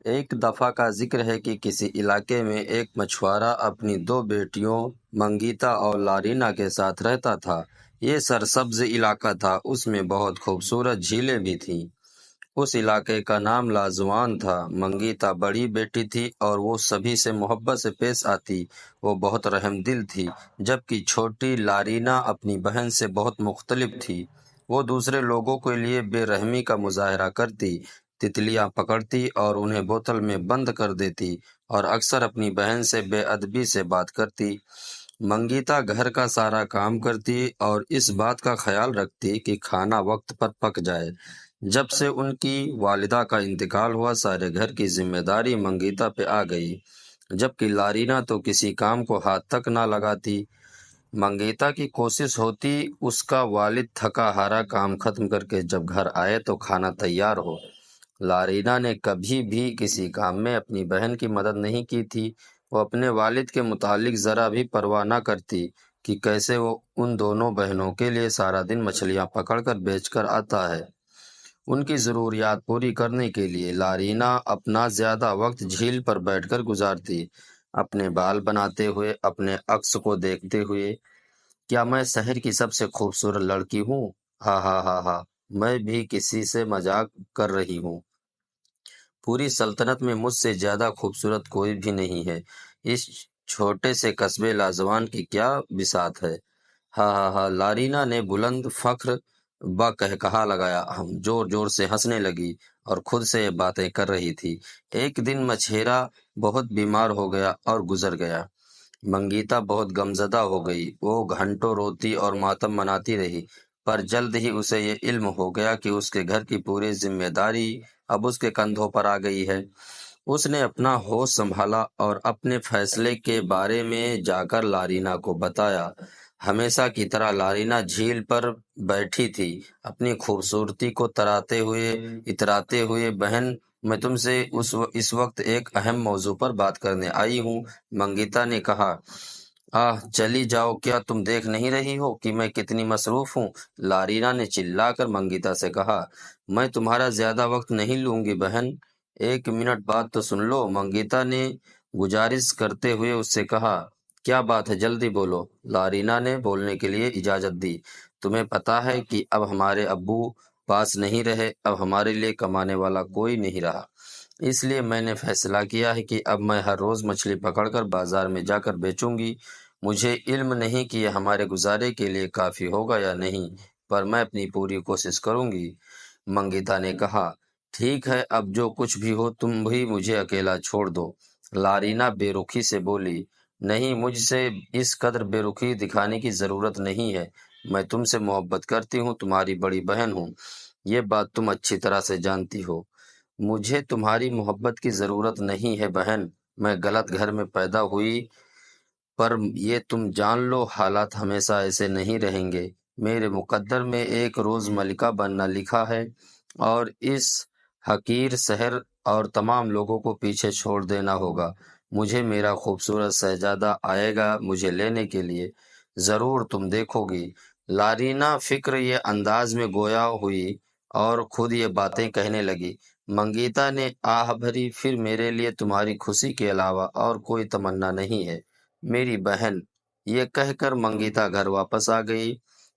ایک دفعہ کا ذکر ہے کہ کسی علاقے میں ایک مچھوارا اپنی دو بیٹیوں منگیتا اور لارینا کے ساتھ رہتا تھا۔ یہ سرسبز علاقہ تھا، اس میں بہت خوبصورت جھیلیں بھی تھیں۔ اس علاقے کا نام لازوان تھا۔ منگیتا بڑی بیٹی تھی اور وہ سبھی سے محبت سے پیش آتی، وہ بہت رحم دل تھی، جبکہ چھوٹی لارینا اپنی بہن سے بہت مختلف تھی۔ وہ دوسرے لوگوں کے لیے بے رحمی کا مظاہرہ کرتی، تتلیاں پکڑتی اور انہیں بوتل میں بند کر دیتی اور اکثر اپنی بہن سے بے ادبی سے بات کرتی۔ منگیتا گھر کا سارا کام کرتی اور اس بات کا خیال رکھتی کہ کھانا وقت پر پک جائے۔ جب سے ان کی والدہ کا انتقال ہوا، سارے گھر کی ذمہ داری منگیتا پہ آ گئی، جبکہ لارینا تو کسی کام کو ہاتھ تک نہ لگاتی۔ منگیتا کی کوشش ہوتی اس کا والد تھکا ہارا کام ختم کر کے جب گھر آئے تو کھانا تیار ہو۔ لارینا نے کبھی بھی کسی کام میں اپنی بہن کی مدد نہیں کی تھی۔ وہ اپنے والد کے متعلق ذرا بھی پرواہ نہ کرتی کہ کیسے وہ ان دونوں بہنوں کے لیے سارا دن مچھلیاں پکڑ کر بیچ کر آتا ہے۔ ان کی ضروریات پوری کرنے کے لیے لارینا اپنا زیادہ وقت جھیل پر بیٹھ کر گزارتی، اپنے بال بناتے ہوئے، اپنے عکس کو دیکھتے ہوئے۔ کیا میں شہر کی سب سے خوبصورت لڑکی ہوں؟ ہاں ہاں ہاں ہاں، میں بھی کسی سے مذاق کر رہی ہوں۔ پوری سلطنت میں مجھ سے زیادہ خوبصورت کوئی بھی نہیں ہے۔ اس چھوٹے سے قصبے لازوان کی کیا بساط ہے۔ ہاں ہاں ہاں، لارینا نے بلند فخر با قہقہا لگایا۔ ہم زور زور سے ہنسنے لگی اور خود سے یہ باتیں کر رہی تھی۔ ایک دن مچھیرا بہت بیمار ہو گیا اور گزر گیا۔ منگیتا بہت غمزدہ ہو گئی، وہ گھنٹوں روتی اور ماتم مناتی رہی، پر جلد ہی اسے یہ علم ہو گیا کہ اس کے گھر کی پوری ذمہ داری اب اس کے کندھوں پر آ گئی ہے۔ اس نے اپنا ہوش سنبھالا اور اپنے فیصلے کے بارے میں جا کر لارینا کو بتایا۔ ہمیشہ کی طرح لارینا جھیل پر بیٹھی تھی، اپنی خوبصورتی کو اتراتے ہوئے۔ بہن، میں تم سے اس وقت ایک اہم موضوع پر بات کرنے آئی ہوں، منگیتا نے کہا۔ چلی جاؤ، کیا تم دیکھ نہیں رہی ہو کہ میں کتنی مصروف ہوں؟ لارینا نے چلا کر منگیتا سے کہا۔ میں تمہارا زیادہ وقت نہیں لوں گی بہن، ایک منٹ بات تو سن لو، منگیتا نے گزارش کرتے ہوئے اس سے کہا۔ کیا بات ہے، جلدی بولو، لارینا نے بولنے کے لیے اجازت دی۔ تمہیں پتہ ہے کہ اب ہمارے ابو پاس نہیں رہے، اب ہمارے لیے کمانے والا کوئی نہیں رہا، اس لیے میں نے فیصلہ کیا ہے کہ اب میں ہر روز مچھلی پکڑ کر بازار میں جا کر بیچوں گی۔ مجھے علم نہیں کہ یہ ہمارے گزارے کے لیے کافی ہوگا یا نہیں، پر میں اپنی پوری کوشش کروں گی۔ منگیتا نے کہا۔ ٹھیک ہے، اب جو کچھ بھی ہو تم بھی مجھے اکیلا چھوڑ دو، لارینا بے رخی سے بولی۔ نہیں، مجھ سے اس قدر بے رخی دکھانے کی ضرورت نہیں ہے، میں تم سے محبت کرتی ہوں، تمہاری بڑی بہن ہوں، یہ بات تم اچھی طرح سے جانتی ہو۔ مجھے تمہاری محبت کی ضرورت نہیں ہے بہن، میں غلط گھر میں پیدا ہوئی، پر یہ تم جان لو حالات ہمیشہ ایسے نہیں رہیں گے۔ میرے مقدر میں ایک روز ملکہ بننا لکھا ہے اور اس حقیر شہر اور تمام لوگوں کو پیچھے چھوڑ دینا ہوگا۔ مجھے میرا خوبصورت شہزادہ آئے گا مجھے لینے کے لیے، ضرور تم دیکھو گی۔ لارینا فکر یہ انداز میں گویا ہوئی اور خود یہ باتیں کہنے لگی۔ منگیتا نے آہ بھری، پھر میرے لیے تمہاری خوشی کے علاوہ اور کوئی تمنا نہیں ہے میری بہن۔ یہ کہہ کر منگیتا گھر واپس آ گئی۔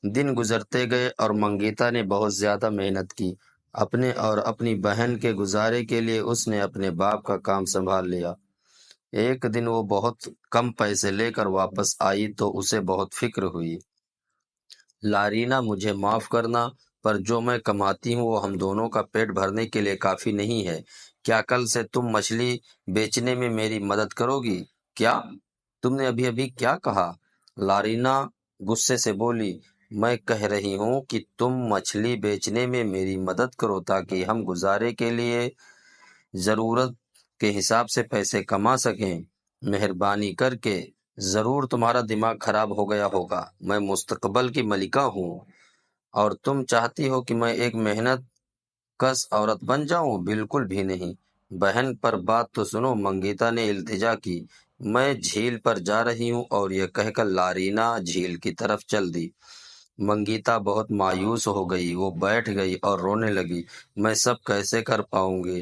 دن گزرتے گئے اور منگیتا نے بہت زیادہ محنت کی۔ اپنے اور اپنی بہن کے گزارے کے لیے اس نے اپنے باپ کا کام سنبھال لیا۔ ایک دن وہ بہت کم پیسے لے کر واپس آئی تو اسے بہت فکر ہوئی۔ لارینا، مجھے معاف کرنا، پر جو میں کماتی ہوں وہ ہم دونوں کا پیٹ بھرنے کے لیے کافی نہیں ہے۔ کیا کل سے تم مچھلی بیچنے میں میری مدد کرو گی؟ کیا؟ تم نے ابھی کیا کہا؟ لارینا غصے سے بولی۔ میں کہہ رہی ہوں کہ تم مچھلی بیچنے میں میری مدد کرو تاکہ ہم گزارے کے لیے ضرورت کے حساب سے پیسے کما سکیں۔ مہربانی کر کے، ضرور تمہارا دماغ خراب ہو گیا ہوگا، میں مستقبل کی ملکہ ہوں اور تم چاہتی ہو کہ میں ایک محنت کش عورت بن جاؤں؟ بالکل بھی نہیں بہن، پر بات تو سنو، منگیتا نے التجا کی۔ میں جھیل پر جا رہی ہوں، اور یہ کہہ کر لارینا جھیل کی طرف چل دی۔ منگیتا بہت مایوس ہو گئی، وہ بیٹھ گئی اور رونے لگی۔ میں سب کیسے کر پاؤں گی؟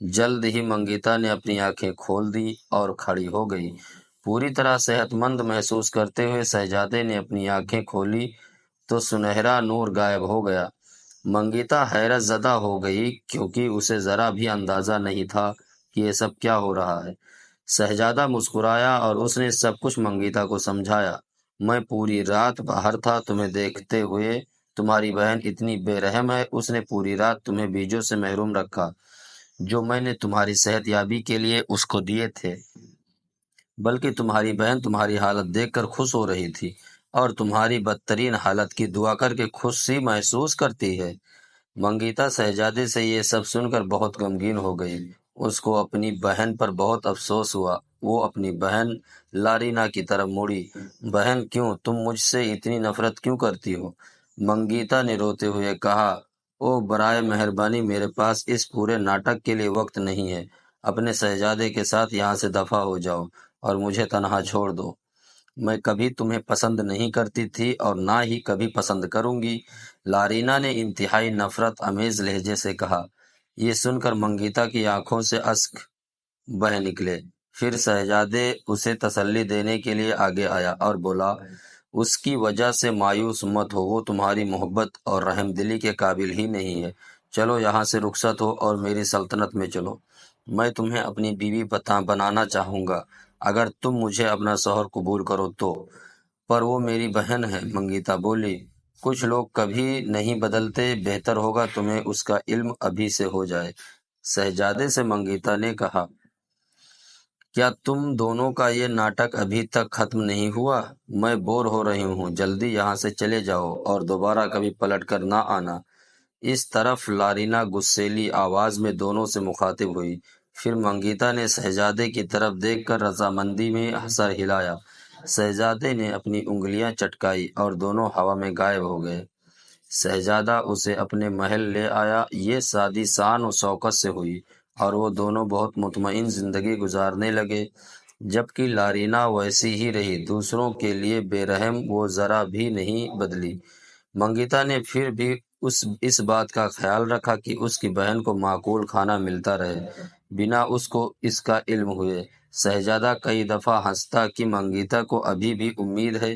جلد ہی منگیتا نے اپنی آنکھیں کھول دی اور کھڑی ہو گئی۔ پوری طرح صحت مند محسوس کرتے ہوئے شہزادے نے اپنی آنکھیں کھولی تو سنہرا نور غائب ہو گیا۔ منگیتا حیرت زدہ ہو گئی کیونکہ اسے ذرا بھی اندازہ نہیں تھا کہ یہ سب کیا ہو رہا ہے۔ شہزادہ مسکرایا اور اس نے سب کچھ منگیتا کو سمجھایا۔ میں پوری رات باہر تھا تمہیں دیکھتے ہوئے، تمہاری بہن اتنی بے رحم ہے، اس نے پوری رات تمہیں بیجوں سے محروم رکھا جو میں نے تمہاری صحت یابی کے لیے اس کو دیے تھے، بلکہ تمہاری بہن تمہاری حالت دیکھ کر خوش ہو رہی تھی اور تمہاری بدترین حالت کی دعا کر کے خوشی محسوس کرتی ہے۔ منگیتا شہزادے سے یہ سب سن کر بہت غمگین ہو گئی۔ اس کو اپنی بہن پر بہت افسوس ہوا۔ وہ اپنی بہن لارینا کی طرف مڑی۔ بہن، کیوں تم مجھ سے اتنی نفرت کیوں کرتی ہو؟ منگیتا نے روتے ہوئے کہا، او برائے مہربانی، میرے پاس اس پورے ناٹک کے لیے وقت نہیں ہے۔ اپنے شہزادے کے ساتھ یہاں سے دفع ہو جاؤ اور مجھے تنہا چھوڑ دو۔ میں کبھی تمہیں پسند نہیں کرتی تھی اور نہ ہی کبھی پسند کروں گی، لارینا نے انتہائی نفرت آمیز لہجے سے کہا۔ یہ سن کر منگیتا کی آنکھوں سے اشک بہہ نکلے۔ پھر شہزادے اسے تسلی دینے کے لیے آگے آیا اور بولا، اس کی وجہ سے مایوس مت ہو، وہ تمہاری محبت اور رحم دلی کے قابل ہی نہیں ہے۔ چلو یہاں سے رخصت ہو اور میری سلطنت میں چلو۔ میں تمہیں اپنی بیوی بنانا چاہوں گا اگر تم مجھے اپنا شوہر قبول کرو تو۔ پر وہ میری بہن ہے، منگیتا بولی۔ کچھ لوگ کبھی نہیں بدلتے، بہتر ہوگا تمہیں اس کا علم ابھی سے ہو جائے۔ شہزادے سے منگیتا نے کہا، کیا تم دونوں کا یہ ناٹک ابھی تک ختم نہیں ہوا؟ میں بور ہو رہی ہوں، جلدی یہاں سے چلے جاؤ اور دوبارہ کبھی پلٹ کر نہ آنا۔ اس طرف لارینا غصیلی آواز میں دونوں سے مخاطب ہوئی۔ پھر منگیتا نے شہزادے کی طرف دیکھ کر رضامندی میں سر ہلایا۔ شہزادے نے اپنی انگلیاں چٹکائی اور دونوں ہوا میں غائب ہو گئے۔ شہزادہ اسے اپنے محل لے آیا۔ یہ شادی شان و شوکت سے ہوئی اور وہ دونوں بہت مطمئن زندگی گزارنے لگے، جبکہ لارینا ویسی ہی رہی، دوسروں کے لیے بے رحم، وہ ذرا بھی نہیں بدلی۔ منگیتا نے پھر بھی اس بات کا خیال رکھا کہ اس کی بہن کو معقول کھانا ملتا رہے بنا اس کو اس کا علم ہوئے۔ شہزادہ کئی دفعہ ہنستا کہ منگیتا کو ابھی بھی امید ہے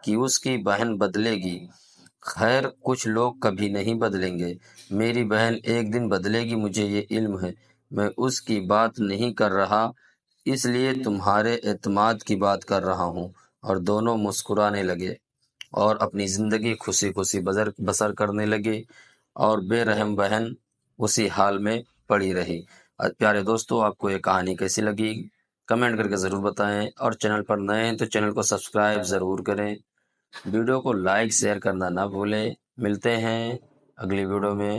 کہ اس کی بہن بدلے گی۔ خیر، کچھ لوگ کبھی نہیں بدلیں گے، میری بہن ایک دن بدلے گی، مجھے یہ علم ہے۔ میں اس کی بات نہیں کر رہا، اس لیے تمہارے اعتماد کی بات کر رہا ہوں۔ اور دونوں مسکرانے لگے اور اپنی زندگی خوشی خوشی بسر کرنے لگے اور بے رحم بہن اسی حال میں پڑی رہی۔ پیارے دوستو، آپ کو یہ کہانی کیسی لگی کمنٹ کر کے ضرور بتائیں، اور چینل پر نئے ہیں تو چینل کو سبسکرائب ضرور کریں، ویڈیو کو لائک شیئر کرنا نہ بھولیں۔ ملتے ہیں اگلی ویڈیو میں۔